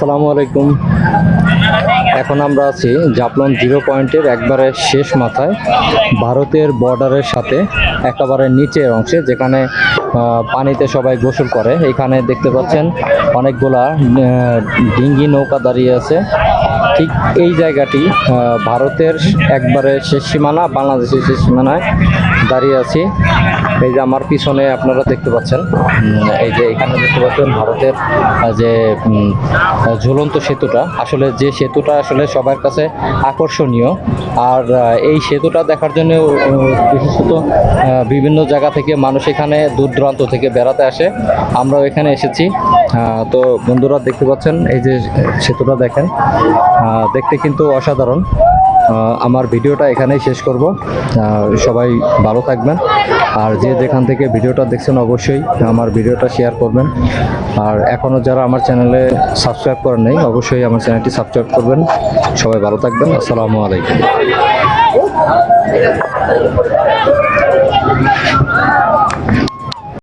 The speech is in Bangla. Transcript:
আসসালামু আলাইকুম। এখন আমরা আছি জাফলং জিরো পয়েন্টের একবারে শেষ মাথায়, ভারতের বর্ডারের সাথে একেবারে নিচের অংশে, যেখানে পানিতে সবাই গোসল করে। এখানে দেখতে পাচ্ছেন অনেকগুলা ডিঙ্গি নৌকা দাঁড়িয়ে আছে। ঠিক এই জায়গাটি ভারতের একবারে শেষ সীমানা, বাংলাদেশের শেষ সীমানায় দাঁড়িয়ে আছি। এই যে আমার পিছনে আপনারা দেখতে পাচ্ছেন, এই যে এখানে দেখতে পাচ্ছেন ভারতের যে ঝুলন্ত সেতুটা, আসলে যে সেতুটা আসলে সবার কাছে আকর্ষণীয়। আর এই সেতুটা দেখার জন্য বিশেষত বিভিন্ন জায়গা থেকে মানুষ এখানে দূর দূরান্ত থেকে বেড়াতে আসে। আমরাও এখানে এসেছি। তো বন্ধুরা দেখতে পাচ্ছেন এই যে সেতুটা দেখেন, দেখতে কিন্তু অসাধারণ। আমার ভিডিওটা এখানেই শেষ করব। সবাই ভালো থাকবেন, আর যে যেখান থেকে ভিডিওটা দেখছেন অবশ্যই আমার ভিডিওটা শেয়ার করবেন। আর এখনও যারা আমার চ্যানেলে সাবস্ক্রাইব করেন নাই, অবশ্যই আমার চ্যানেলটি সাবস্ক্রাইব করবেন। সবাই ভালো থাকবেন। আসসালামু আলাইকুম।